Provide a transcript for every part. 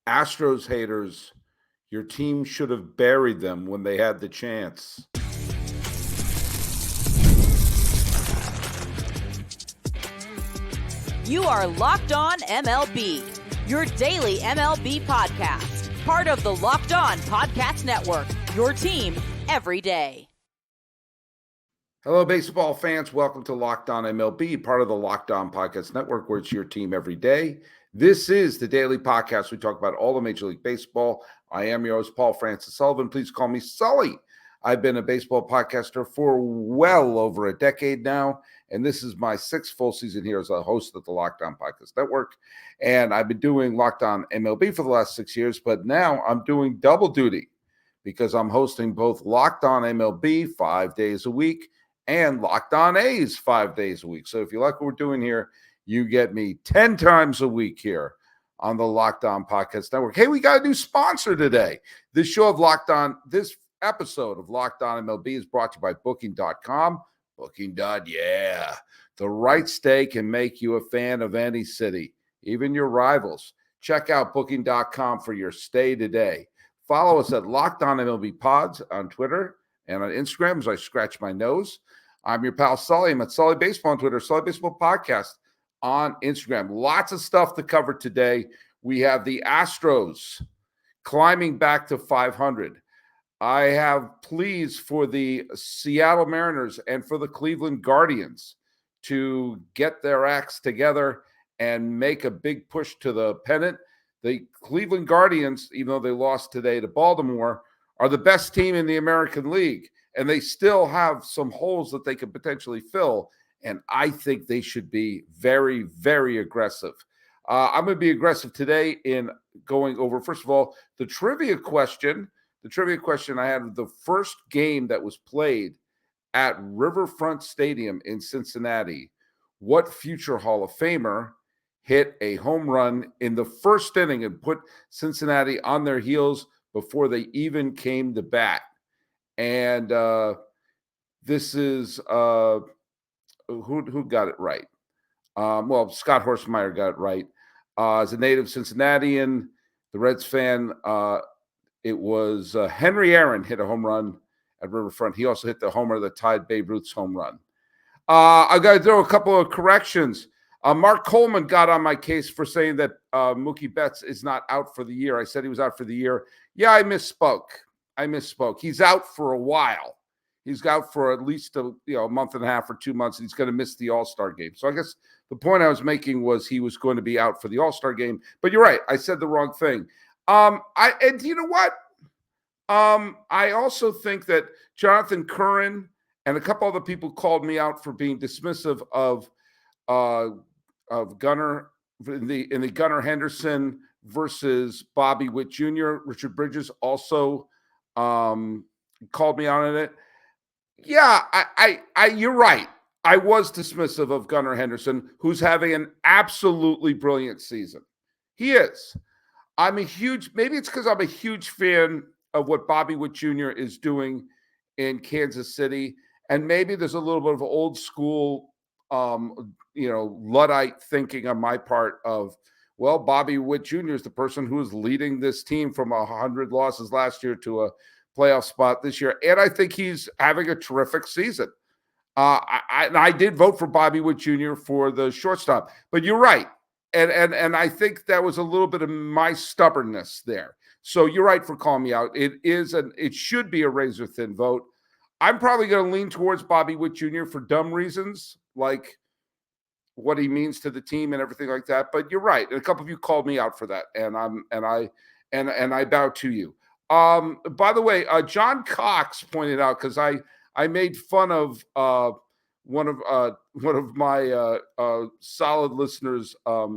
Astros haters, your team should have buried them when they had the chance. You are Locked On MLB, your daily MLB podcast. Part of the Locked On Podcast Network, your team every day. Hello, baseball fans. Welcome to Locked On MLB, part of the Locked On Podcast Network, where it's your team every day. This is the daily podcast. We talk about all the Major League Baseball. I am your host, Paul Francis Sullivan. Please call me Sully. I've been a baseball podcaster for well over a decade now, and this is my sixth full season here as a host of the Locked On Podcast Network. And I've been doing Locked On MLB for the last 6 years, but now I'm doing double duty because I'm hosting both Locked On MLB 5 days a week and Locked On A's 5 days a week. So if you like what we're doing here, you get me 10 times a week here on the Locked On Podcast Network. Hey, we got a new sponsor today. This episode of Locked On MLB is brought to you by Booking.com. Booking.yeah. The right stay can make you a fan of any city, even your rivals. Check out Booking.com for your stay today. Follow us at Locked On MLB Pods on Twitter and on Instagram as I scratch my nose. I'm your pal Sully. I'm at Sully Baseball on Twitter, Sully Baseball Podcast on Instagram. Lots of stuff to cover today. We have the Astros climbing back to 500. I have pleas for the Seattle Mariners and for the Cleveland Guardians to get their acts together and make a big push to the pennant. The Cleveland Guardians, even though they lost today to Baltimore, are the best team in the American League, and they still have some holes that they could potentially fill, and I think they should be very, very aggressive. I'm going to be aggressive today in going over, first of all, the trivia question. The trivia question I had, the first game that was played at Riverfront Stadium in Cincinnati, what future Hall of Famer hit a home run in the first inning and put Cincinnati on their heels before they even came to bat? And this is who got it right? Well, Scott Horsemeyer got it right. As a native Cincinnatian, the Reds fan, it was Henry Aaron hit a home run at Riverfront. He also hit the homer that tied Babe Ruth's home run. I got to throw a couple of corrections. Mark Coleman got on my case for saying that Mookie Betts is not out for the year. I said he was out for the year. Yeah, I misspoke. He's out for a while. He's out for at least a month and a half or 2 months, and he's going to miss the All-Star game. So I guess the point I was making was he was going to be out for the All-Star game. But you're right. I said the wrong thing. And you know what? I also think that Jonathan Curran and a couple other people called me out for being dismissive of Gunnar in the Gunnar Henderson versus Bobby Witt Jr. Richard Bridges also called me out on it. Yeah, I you're right. I was dismissive of Gunnar Henderson, who's having an absolutely brilliant season. He is. Maybe it's because I'm a huge fan of what Bobby Witt Jr. is doing in Kansas City. And maybe there's a little bit of old school, Luddite thinking on my part of, well, Bobby Witt Jr. is the person who is leading this team from 100 losses last year to a playoff spot this year. And I think he's having a terrific season. I did vote for Bobby Witt Jr. for the shortstop, but you're right. And I think that was a little bit of my stubbornness there. So you're right for calling me out. It should be a razor thin vote. I'm probably going to lean towards Bobby Witt Jr. for dumb reasons, like what he means to the team and everything like that. But you're right. And a couple of you called me out for that, and I bow to you. By the way, John Cox pointed out, because I made fun of one of my solid listeners. I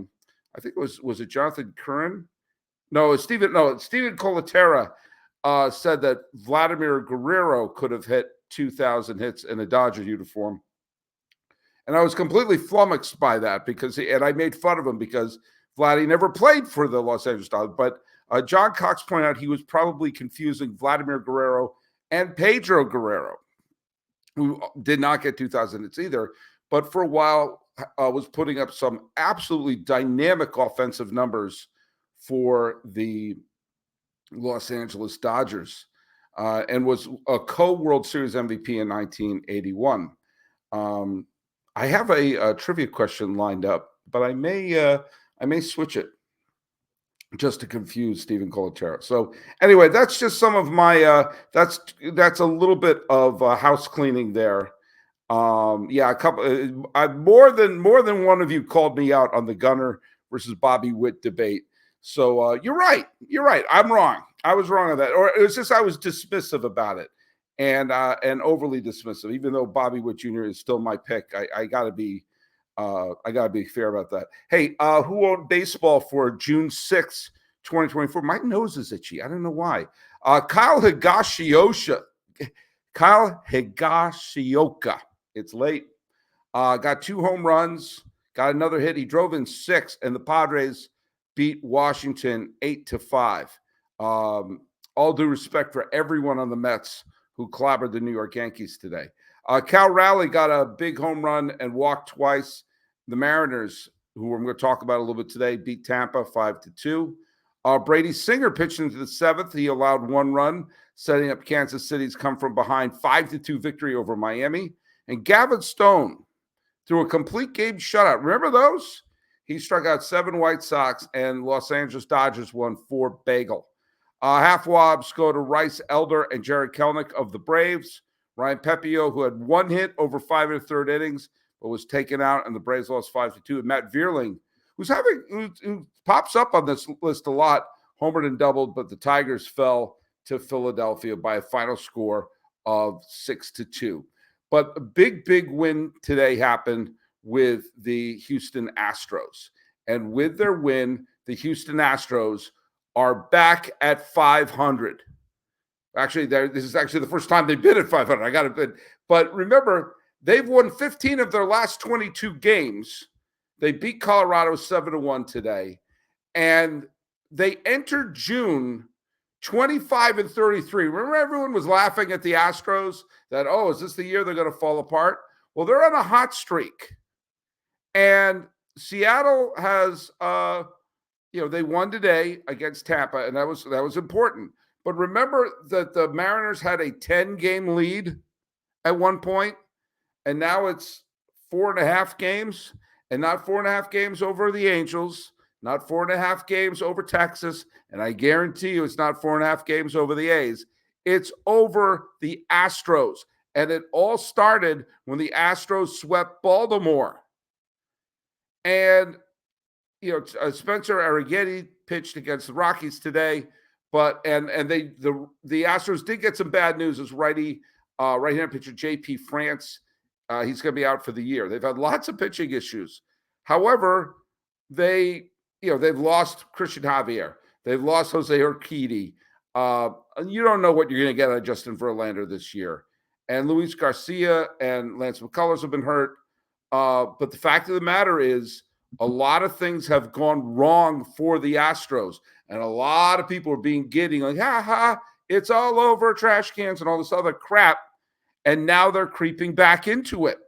think it was it Jonathan Curran? No, Stephen Colaterra said that Vladimir Guerrero could have hit 2,000 hits in a Dodger uniform. And I was completely flummoxed by that and I made fun of him because Vladdy never played for the Los Angeles Dodgers. But John Cox pointed out he was probably confusing Vladimir Guerrero and Pedro Guerrero, who did not get 2,000 hits either, but for a while was putting up some absolutely dynamic offensive numbers for the Los Angeles Dodgers, and was a co-World Series MVP in 1981. I have a trivia question lined up, but I may switch it just to confuse Stephen Colatero. So anyway, that's just some of my that's a little bit of house cleaning there. Yeah, a couple more than one of you called me out on the Gunnar versus Bobby Witt debate. So you're right. I'm wrong. I was wrong on that. Or it was just I was dismissive about it and overly dismissive, even though Bobby Witt Jr. is still my pick. I gotta be fair about that. Hey, who owned baseball for June 6th, 2024? My nose is itchy. I don't know why. Kyle Higashioka. It's late. Got 2 home runs, got another hit. He drove in 6, and the Padres beat Washington 8-5. All due respect for everyone on the Mets who clobbered the New York Yankees today. Cal Raleigh got a big home run and walked twice. The Mariners, who I'm going to talk about a little bit today, beat Tampa 5-2. Brady Singer pitched into the 7th. He allowed 1 run, setting up Kansas City's come from behind 5-2 victory over Miami. And Gavin Stone threw a complete game shutout. Remember those? He struck out 7 White Sox, and Los Angeles Dodgers won 4 bagel. Half wobs go to Rice Elder and Jared Kelenic of the Braves. Ryan Pepio, who had 1 hit over 5 1/3 innings, but was taken out, and the Braves lost 5-2. And Matt Vierling, who pops up on this list a lot, homered and doubled, but the Tigers fell to Philadelphia by a final score of 6-2. But a big win today happened with the Houston Astros. And with their win, the Houston Astros are back at 500. Actually, this is actually the first time they've been at 500. I got to bid. But remember, they've won 15 of their last 22 games. They beat Colorado 7-1 today. And they entered June 25-33. Remember, everyone was laughing at the Astros that, oh, is this the year they're going to fall apart? Well, they're on a hot streak. And Seattle has, they won today against Tampa, and that was important. But remember that the Mariners had a 10-game lead at one point, and now it's 4.5 games, and not 4.5 games over the Angels, not 4.5 games over Texas, and I guarantee you it's not 4.5 games over the A's. It's over the Astros, and it all started when the Astros swept Baltimore. And, Spencer Arrighetti pitched against the Rockies today, but the Astros did get some bad news as right-handed pitcher J.P. France. He's going to be out for the year. They've had lots of pitching issues. However, they've lost Christian Javier. They've lost Jose Urquidy. You don't know what you're going to get out of Justin Verlander this year. And Luis Garcia and Lance McCullers have been hurt. But the fact of the matter is, a lot of things have gone wrong for the Astros. And a lot of people are being giddy, like, it's all over, trash cans and all this other crap. And now they're creeping back into it.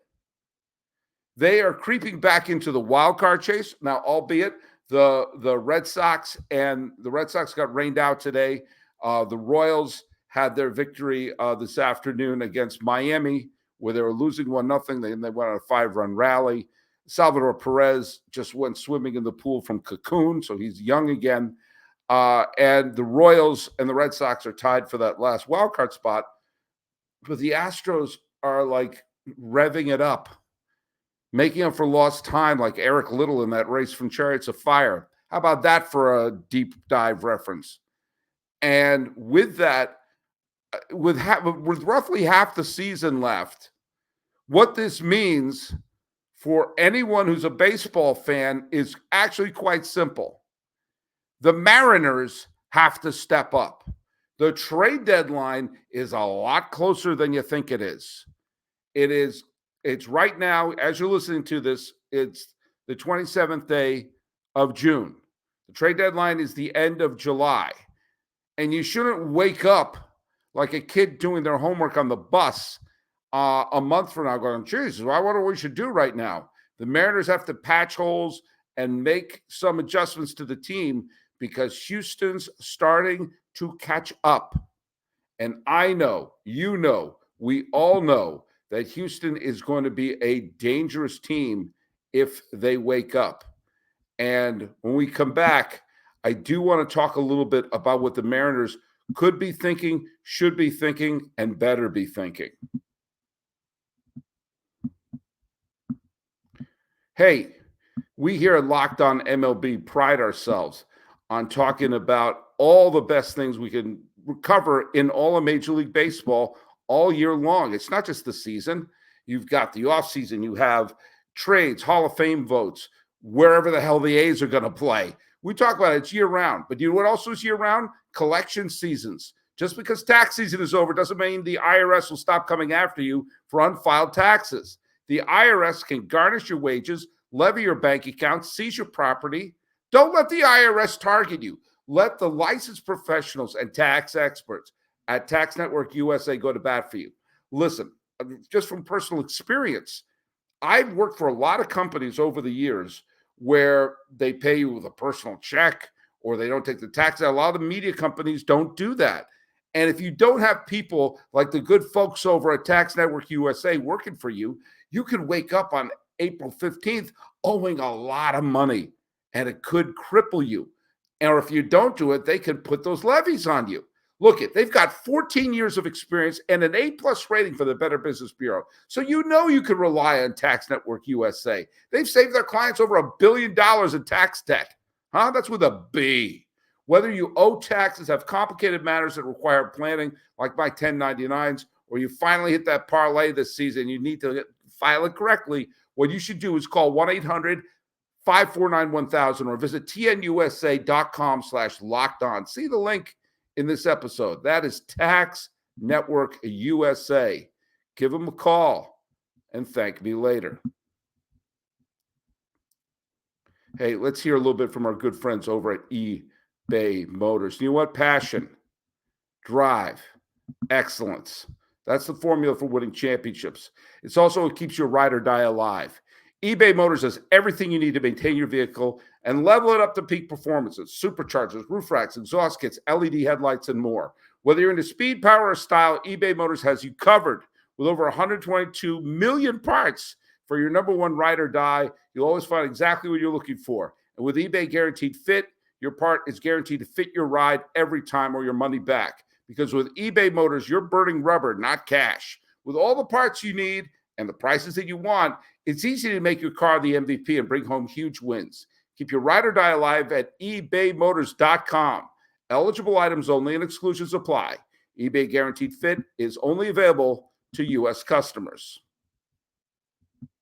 They are creeping back into the wild card chase. Now, albeit the Red Sox got rained out today. The Royals had their victory this afternoon against Miami, where they were losing 1-0. Then they went on a 5-run rally. Salvador Perez just went swimming in the pool from Cancun, so he's young again. And the Royals and the Red Sox are tied for that last wild card spot. But the Astros are like revving it up, making up for lost time, like Eric Little in that race from Chariots of Fire. How about that for a deep dive reference? And with that, with roughly half the season left, what this means for anyone who's a baseball fan is actually quite simple. The Mariners have to step up. The trade deadline is a lot closer than you think it is. It's right now, as you're listening to this, it's the 27th day of June. The trade deadline is the end of July. And you shouldn't wake up like a kid doing their homework on the bus a month from now going, Jesus, I wonder what we should do right now. The Mariners have to patch holes and make some adjustments to the team because Houston's starting to catch up. And I know, we all know that Houston is going to be a dangerous team if they wake up. And when we come back, I do want to talk a little bit about what the Mariners could be thinking, should be thinking, and better be thinking. Hey, we here at Locked On MLB pride ourselves on talking about all the best things we can cover in all of Major League Baseball all year long. It's not just the season. You've got the offseason. You have trades, Hall of Fame votes, wherever the hell the A's are going to play. We talk about it. It's year-round. But you know what else is year-round? Collection seasons. Just because tax season is over doesn't mean the IRS will stop coming after you for unfiled taxes. The IRS can garnish your wages, levy your bank account, seize your property. Don't let the IRS target you. Let the licensed professionals and tax experts at Tax Network USA go to bat for you. Listen, just from personal experience, I've worked for a lot of companies over the years where they pay you with a personal check or they don't take the tax out. A lot of the media companies don't do that. And if you don't have people like the good folks over at Tax Network USA working for you, you could wake up on April 15th owing a lot of money, and it could cripple you. Or if you don't do it, they could put those levies on you. Look, they've got 14 years of experience and an A-plus rating for the Better Business Bureau. So you know you can rely on Tax Network USA. They've saved their clients over $1 billion in tax debt. That's with a B. Whether you owe taxes, have complicated matters that require planning, like my 1099s, or you finally hit that parlay this season, you need to file it correctly, what you should do is call 1-800-549-1000 or visit tnusa.com/lockedon. See the link in this episode. That is Tax Network USA. Give them a call and thank me later. Hey, let's hear a little bit from our good friends over at eBay Motors. You know what? Passion, drive, excellence. That's the formula for winning championships. It's also what keeps your ride or die alive. eBay Motors has everything you need to maintain your vehicle and level it up to peak performances: superchargers, roof racks, exhaust kits, LED headlights, and more. Whether you're into speed, power, or style, eBay Motors has you covered with over 122 million parts for your number one ride or die. You'll always find exactly what you're looking for. And with eBay Guaranteed Fit, your part is guaranteed to fit your ride every time or your money back. Because with eBay Motors, you're burning rubber, not cash. With all the parts you need and the prices that you want, it's easy to make your car the MVP and bring home huge wins. Keep your ride or die alive at ebaymotors.com. Eligible items only and exclusions apply. eBay Guaranteed Fit is only available to U.S. customers.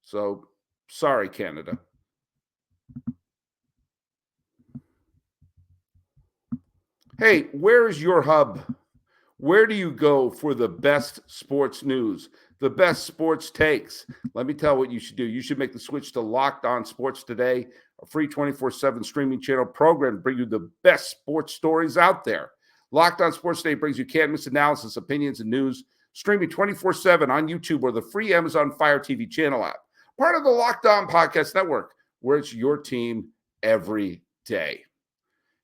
So, sorry, Canada. Hey, where is your hub? Where do you go for the best sports news, the best sports takes? Let me tell you what you should do. You should make the switch to Locked On Sports Today, a free 24/7 streaming channel program to bring you the best sports stories out there. Locked On Sports Today brings you can't-miss analysis, opinions, and news, streaming 24/7 on YouTube or the free Amazon Fire TV channel app. Part of the Locked On Podcast Network, where it's your team every day.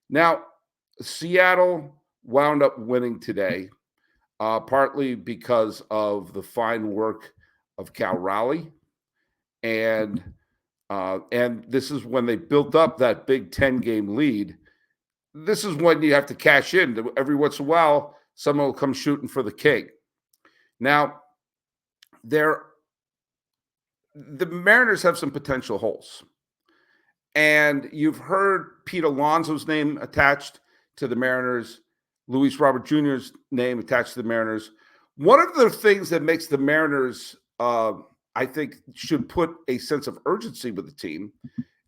Now, Seattle wound up winning today, partly because of the fine work of Cal Raleigh. And this is when they built up that big 10-game lead. This is when you have to cash in. Every once in a while, someone will come shooting for the king. Now, the Mariners have some potential holes. And you've heard Pete Alonso's name attached to the Mariners, Luis Robert Jr.'s name attached to the Mariners. One of the things that makes the Mariners, I think, should put a sense of urgency with the team,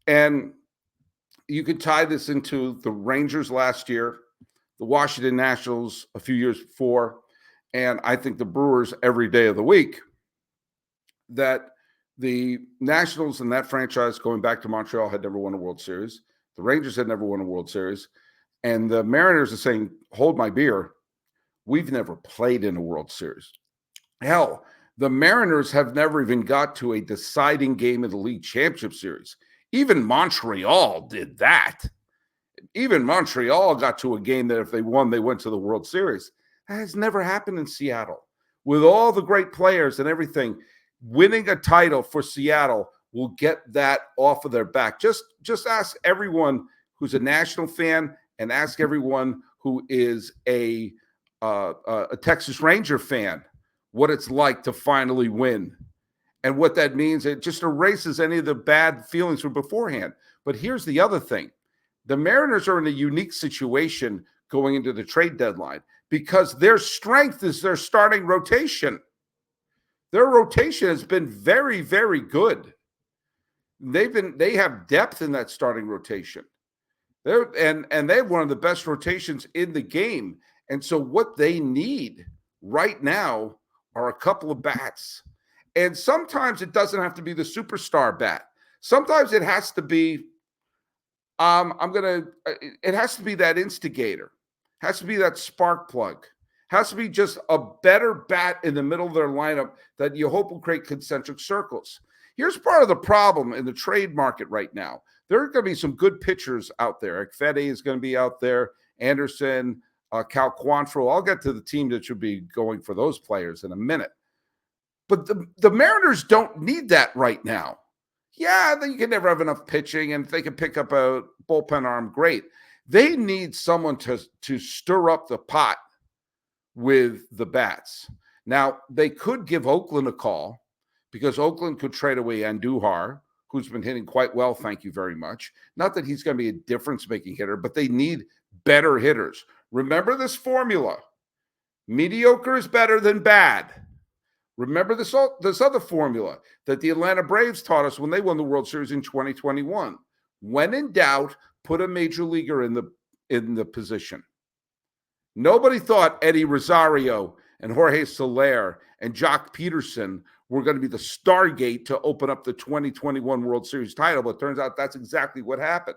and you could tie this into the Rangers last year, the Washington Nationals a few years before, and I think the Brewers every day of the week, that the Nationals and that franchise going back to Montreal had never won a World Series. The Rangers had never won a World Series. And the Mariners are saying, hold my beer. We've never played in a World Series. Hell, the Mariners have never even got to a deciding game of the League Championship Series. Even Montreal did that. Even Montreal got to a game that if they won, they went to the World Series. That has never happened in Seattle. With all the great players and everything, winning a title for Seattle will get that off of their back. Just ask everyone who's a national fan and ask everyone who is a Texas Ranger fan what it's like to finally win and what that means. It just erases any of the bad feelings from beforehand. But here's the other thing. The Mariners are in a unique situation going into the trade deadline because their strength is their starting rotation. Their rotation has been very, very good. They have depth in that starting rotation. They have one of the best rotations in the game. And so what they need right now are a couple of bats. And sometimes it doesn't have to be the superstar bat. Sometimes it has to be it has to be that instigator. Has to be that spark plug. Has to be just a better bat in the middle of their lineup that you hope will create concentric circles. Here's part of the problem in the trade market right now. There are going to be some good pitchers out there. Fede is going to be out there. Anderson, Cal Quantrill. I'll get to the team that should be going for those players in a minute. But the Mariners don't need that right now. Yeah, you can never have enough pitching, and if they can pick up a bullpen arm, great. They need someone to stir up the pot with the bats. Now, they could give Oakland a call because Oakland could trade away Andujar, who's been hitting quite well, thank you very much. Not that he's going to be a difference-making hitter, but they need better hitters. Remember this formula. Mediocre is better than bad. Remember this other formula that the Atlanta Braves taught us when they won the World Series in 2021. When in doubt, put a major leaguer in the position. Nobody thought Eddie Rosario and Jorge Soler and Jock Peterson were going to be the stargate to open up the 2021 World Series title, but it turns out that's exactly what happened.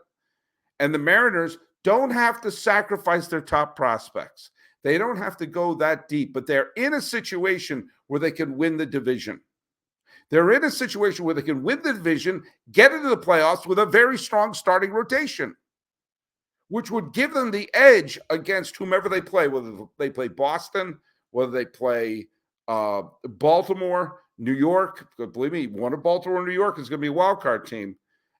And the Mariners don't have to sacrifice their top prospects. They don't have to go that deep, but they're in a situation where they can win the division. They're in a situation where they can win the division, get into the playoffs with a very strong starting rotation, which would give them the edge against whomever they play, whether they play Boston, whether they play Baltimore, New York. Believe me, one of Baltimore and New York is going to be a wild card team.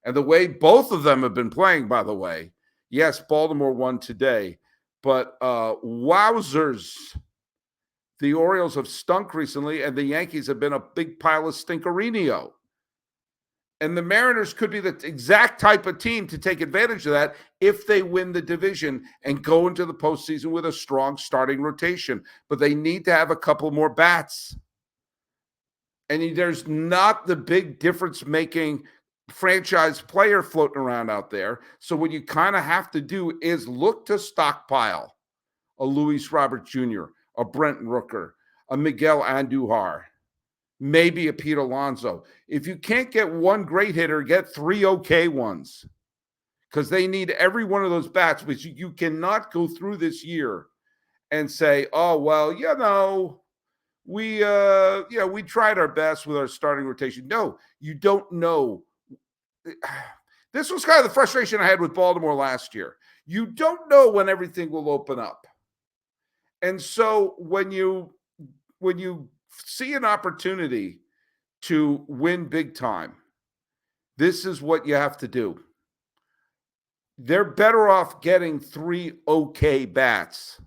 And the way both of them have been playing, by the way, yes, Baltimore won today, but wowzers. The Orioles have stunk recently, and the Yankees have been a big pile of stinkerino. And the Mariners could be the exact type of team to take advantage of that if they win the division and go into the postseason with a strong starting rotation. But they need to have a couple more bats. And there's not the big difference-making franchise player floating around out there. So what you kind of have to do is look to stockpile a Luis Robert Jr., a Brent Rooker, a Miguel Andujar, maybe a Pete Alonso. If you can't get one great hitter, get three okay ones because they need every one of those bats. But you cannot go through this year and say, oh, well, we tried our best with our starting rotation. No, you don't know. This was kind of the frustration I had with Baltimore last year. You don't know when everything will open up. And so when you see an opportunity to win big time, this is what you have to do. They're better off getting three okay bats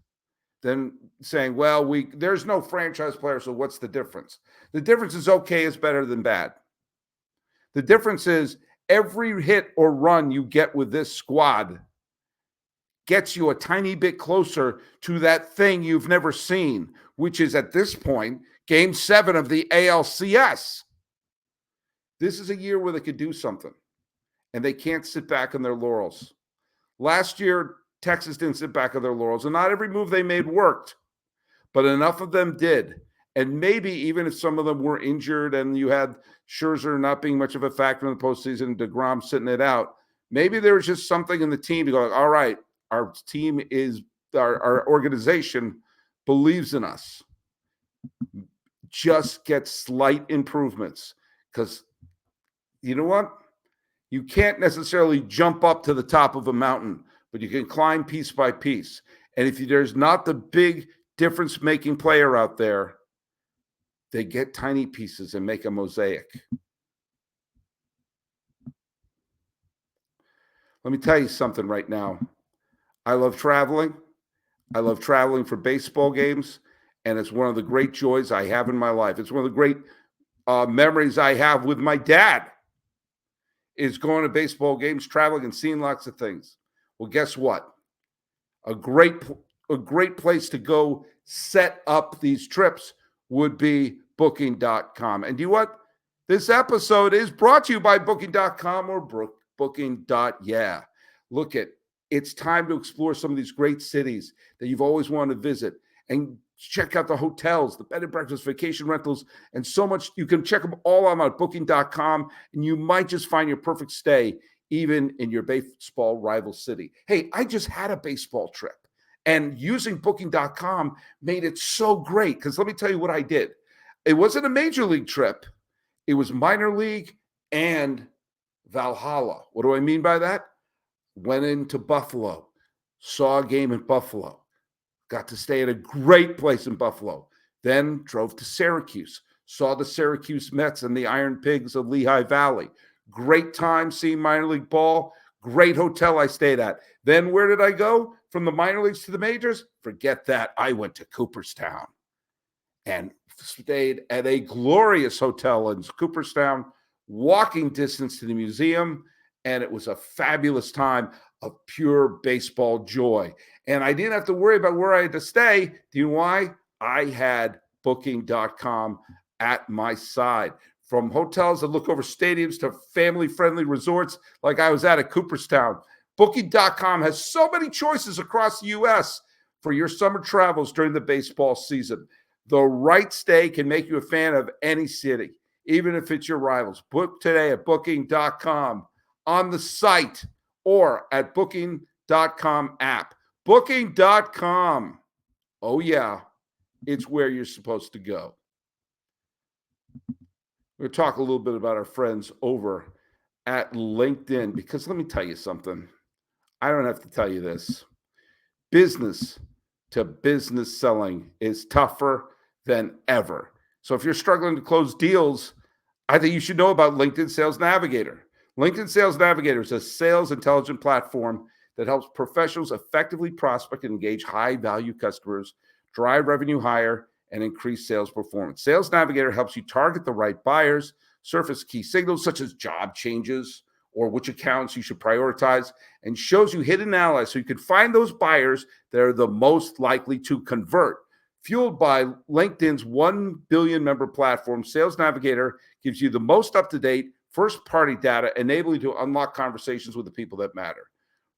than saying, well, there's no franchise player, so what's the difference? The difference is okay is better than bad. The difference is every hit or run you get with this squad gets you a tiny bit closer to that thing you've never seen, which is at this point, Game 7 of the ALCS. This is a year where they could do something, and they can't sit back on their laurels. Last year, Texas didn't sit back on their laurels, and not every move they made worked, but enough of them did. And maybe even if some of them were injured and you had Scherzer not being much of a factor in the postseason, DeGrom sitting it out, maybe there was just something in the team to go, all right, our team is, our organization believes in us. Just get slight improvements because you know what? You can't necessarily jump up to the top of a mountain, but you can climb piece by piece. And if there's not the big difference-making player out there, they get tiny pieces and make a mosaic. Let me tell you something right now. I love traveling. I love traveling for baseball games, and it's one of the great joys I have in my life. It's one of the great memories I have with my dad is going to baseball games, traveling, and seeing lots of things. Well, guess what? A great place to go set up these trips would be Booking.com. And you know what? This episode is brought to you by Booking.com or Booking.yeah. Look it's time to explore some of these great cities that you've always wanted to visit and check out the hotels, the bed and breakfast, vacation rentals, and so much. You can check them all out at Booking.com, and you might just find your perfect stay even in your baseball rival city. Hey, I just had a baseball trip, and using Booking.com made it so great because let me tell you what I did. It wasn't a major league trip. It was minor league and Valhalla. What do I mean by that? Went into Buffalo, saw a game in Buffalo, got to stay at a great place in Buffalo, then drove to Syracuse, saw the Syracuse Mets and the Iron Pigs of Lehigh Valley. Great time seeing minor league ball, great hotel I stayed at. Then where did I go? From the minor leagues to the majors? Forget that. I went to Cooperstown and stayed at a glorious hotel in Cooperstown, walking distance to the museum. And it was a fabulous time of pure baseball joy. And I didn't have to worry about where I had to stay. Do you know why? I had Booking.com at my side. From hotels that look over stadiums to family-friendly resorts like I was at Cooperstown. Booking.com has so many choices across the U.S. for your summer travels during the baseball season. The right stay can make you a fan of any city, even if it's your rivals. Book today at Booking.com. On the site or at Booking.com app. Booking.com. Oh, yeah, it's where you're supposed to go. We're going to talk a little bit about our friends over at LinkedIn because let me tell you something. I don't have to tell you this. Business to business selling is tougher than ever. So if you're struggling to close deals, I think you should know about LinkedIn Sales Navigator. LinkedIn Sales Navigator is a sales intelligence platform that helps professionals effectively prospect and engage high-value customers, drive revenue higher, and increase sales performance. Sales Navigator helps you target the right buyers, surface key signals such as job changes or which accounts you should prioritize, and shows you hidden allies so you can find those buyers that are the most likely to convert. Fueled by LinkedIn's 1 billion member platform, Sales Navigator gives you the most up-to-date first-party data, enabling you to unlock conversations with the people that matter.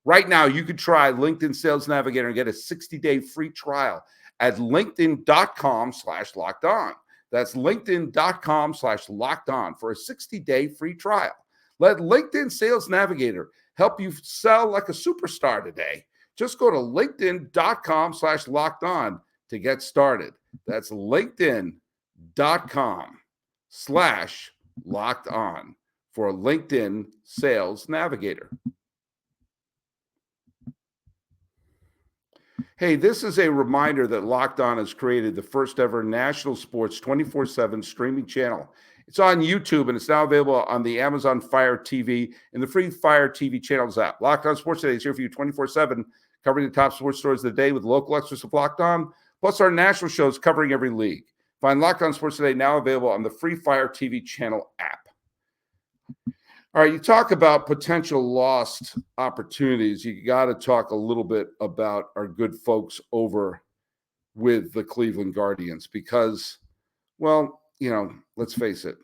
Right now, you could try LinkedIn Sales Navigator and get a 60-day free trial at linkedin.com/lockedon. That's linkedin.com/lockedon for a 60-day free trial. Let LinkedIn Sales Navigator help you sell like a superstar today. Just go to linkedin.com/lockedon to get started. That's linkedin.com/lockedon for a LinkedIn Sales Navigator. Hey, this is a reminder that Locked On has created the first ever national sports 24/7 streaming channel. It's on YouTube, and it's now available on the Amazon Fire TV and the free Fire TV channels app. Locked On Sports Today is here for you 24/7, covering the top sports stories of the day with local extras of Locked On, plus our national shows covering every league. Find Locked On Sports Today now available on the free Fire TV channel app. All right, you talk about potential lost opportunities. You got to talk a little bit about our good folks over with the Cleveland Guardians because, well, you know, let's face it,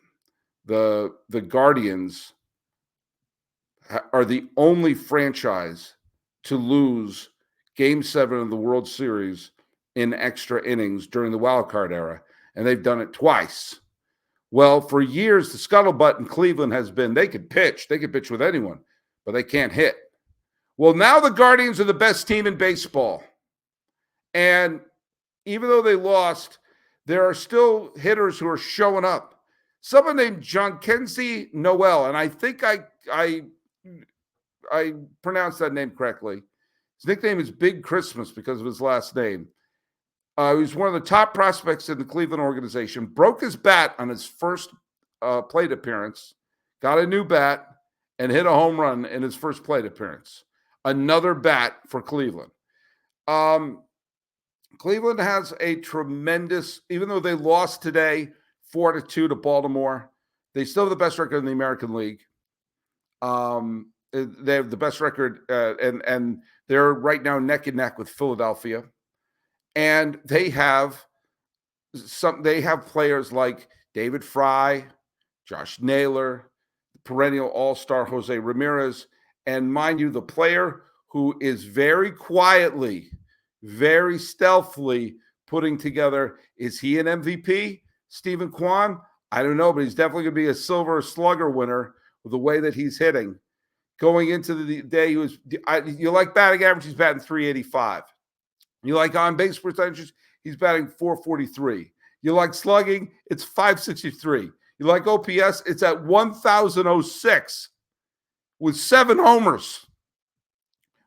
the Guardians are the only franchise to lose Game 7 of the World Series in extra innings during the wild card era, and they've done it twice. Well, for years, the scuttlebutt in Cleveland has been they could pitch with anyone, but they can't hit. Well, now the Guardians are the best team in baseball. And even though they lost, there are still hitters who are showing up. Someone named Jhonkensy Noel, and I think I pronounced that name correctly. His nickname is Big Christmas because of his last name. He was one of the top prospects in the Cleveland organization. Broke his bat on his first plate appearance, got a new bat, and hit a home run in his first plate appearance. Another bat for Cleveland. Cleveland has a tremendous, even though they lost today 4-2 to Baltimore, they still have the best record in the American League. They have the best record, and they're right now neck and neck with Philadelphia. And they have players like David Fry, Josh Naylor, perennial all-star Jose Ramirez, and mind you, the player who is very quietly, very stealthily putting together, is he an MVP? Stephen Kwan? I don't know, but he's definitely going to be a Silver Slugger winner with the way that he's hitting. Going into the day, you like batting average, he's batting 385. You like on-base percentages, he's batting 443. You like slugging, it's 563. You like OPS, it's at 1,006 with 7 homers.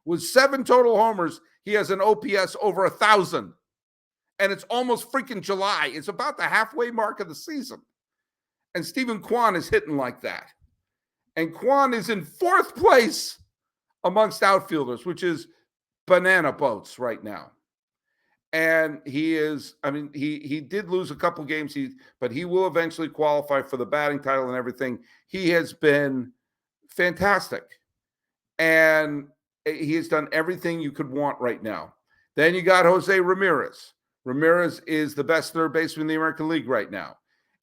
With 7 total homers, he has an OPS over 1,000. And it's almost freaking July. It's about the halfway mark of the season. And Stephen Kwan is hitting like that. And Kwan is in 4th place amongst outfielders, which is banana boats right now. And he is, he did lose a couple games, but he will eventually qualify for the batting title and everything. He has been fantastic. And he has done everything you could want right now. Then you got Jose Ramirez. Ramirez is the best third baseman in the American League right now.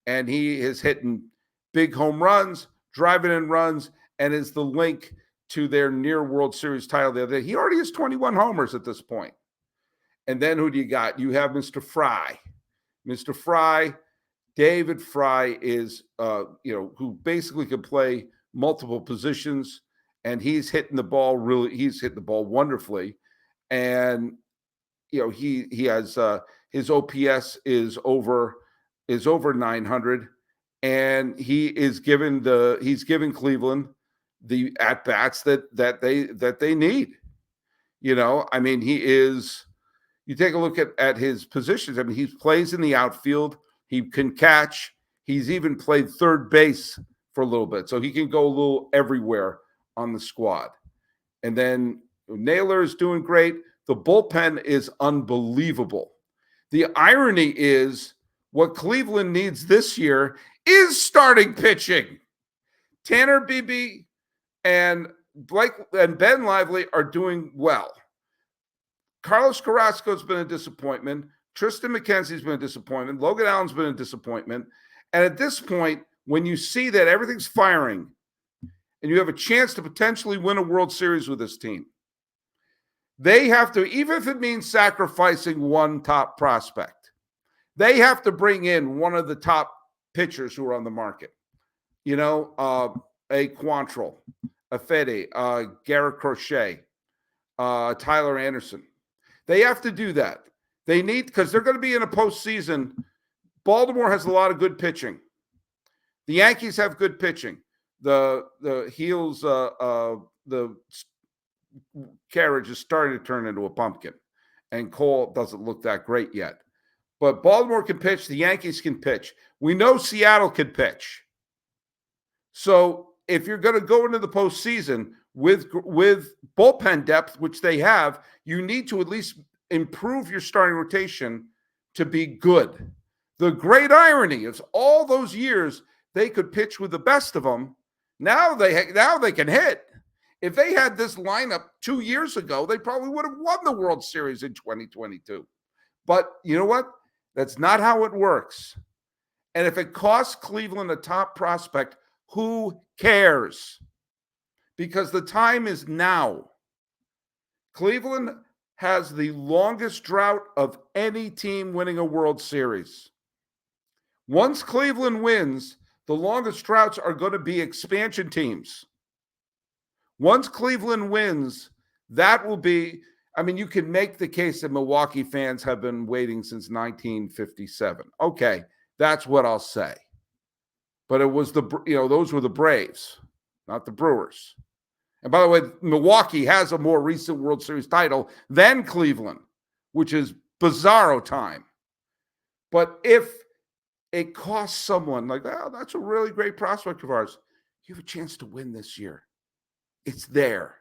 And he is hitting big home runs, driving in runs, and is the link to their near World Series title the other day. He already has 21 homers at this point. And then who do you got? You have Mr. Fry. Mr. Fry, David Fry is, who basically can play multiple positions, and he's hitting the ball wonderfully. And, he has his OPS is over 900, and he's giving Cleveland the at bats that they need. He is. You take a look at his positions. He plays in the outfield. He can catch. He's even played third base for a little bit, so he can go a little everywhere on the squad. And then Naylor is doing great. The bullpen is unbelievable. The irony is what Cleveland needs this year is starting pitching. Tanner Beebe and Ben Lively are doing well. Carlos Carrasco's been a disappointment. Tristan McKenzie's been a disappointment. Logan Allen's been a disappointment. And at this point, when you see that everything's firing and you have a chance to potentially win a World Series with this team, they have to, even if it means sacrificing one top prospect, they have to bring in one of the top pitchers who are on the market. A Quantrill, a Fede, Garrett Crochet, Tyler Anderson. They have to do that. They need, because they're going to be in a postseason. Baltimore has a lot of good pitching. The Yankees have good pitching. The Heels, the carriage is starting to turn into a pumpkin, and Cole doesn't look that great yet. But Baltimore can pitch. The Yankees can pitch. We know Seattle can pitch. So if you're going to go into the postseason with bullpen depth, which they have, you need to at least improve your starting rotation to be good. The great irony is all those years they could pitch with the best of them. Now they can hit. If they had this lineup 2 years ago, they probably would have won the World Series in 2022. But you know what? That's not how it works. And if it costs Cleveland a top prospect, who cares? Because the time is now. Cleveland has the longest drought of any team winning a World Series. Once Cleveland wins, the longest droughts are going to be expansion teams. Once Cleveland wins, that will be, you can make the case that Milwaukee fans have been waiting since 1957. Okay, that's what I'll say. But it was those were the Braves, not the Brewers. And by the way, Milwaukee has a more recent World Series title than Cleveland, which is bizarro time. But if it costs someone like, oh, that's a really great prospect of ours, you have a chance to win this year. It's there.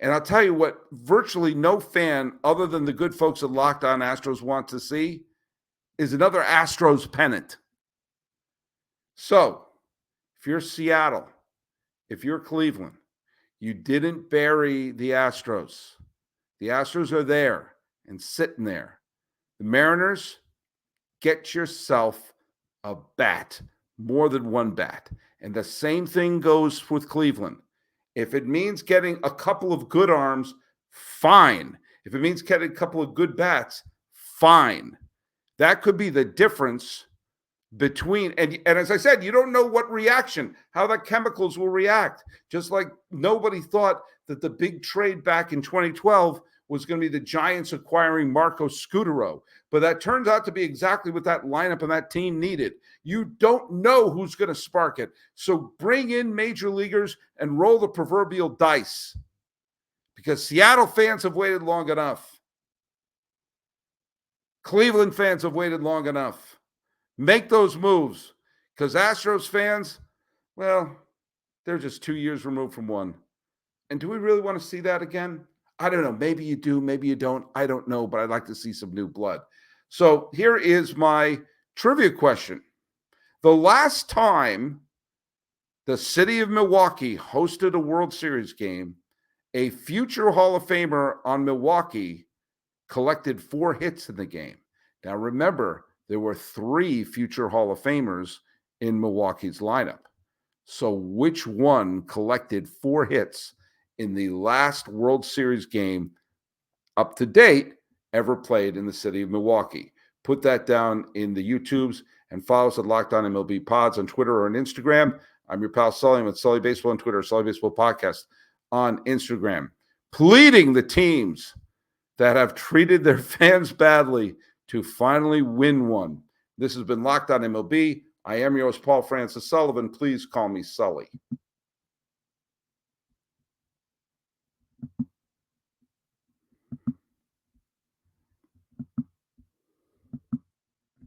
And I'll tell you what, virtually no fan other than the good folks at Locked On Astros want to see is another Astros pennant. So if you're Seattle, if you're Cleveland, you didn't bury the Astros. The Astros are there and sitting there. The Mariners, get yourself a bat, more than one bat. And the same thing goes with Cleveland. If it means getting a couple of good arms, fine. If it means getting a couple of good bats, fine. That could be the difference between, and as I said, you don't know what reaction, how the chemicals will react. Just like nobody thought that the big trade back in 2012 was going to be the Giants acquiring Marco Scutaro. But that turns out to be exactly what that lineup and that team needed. You don't know who's going to spark it. So bring in major leaguers and roll the proverbial dice. Because Seattle fans have waited long enough. Cleveland fans have waited long enough. Make those moves. Because Astros fans, well, they're just 2 years removed from one. And do we really want to see that again? I don't know. Maybe you do. Maybe you don't. I don't know. But I'd like to see some new blood. So here is my trivia question. The last time the city of Milwaukee hosted a World Series game, a future Hall of Famer on Milwaukee collected 4 hits in the game. Now, remember, there were 3 future Hall of Famers in Milwaukee's lineup. So which one collected 4 hits in the last World Series game up to date ever played in the city of Milwaukee? Put that down in the YouTubes and follow us at Locked On MLB Pods on Twitter or on Instagram. I'm your pal Sully. I'm at Sully Baseball on Twitter, Sully Baseball Podcast on Instagram. Pleading the teams that have treated their fans badly to finally win one. This has been Locked On MLB. I am your host, Paul Francis Sullivan. Please call me Sully.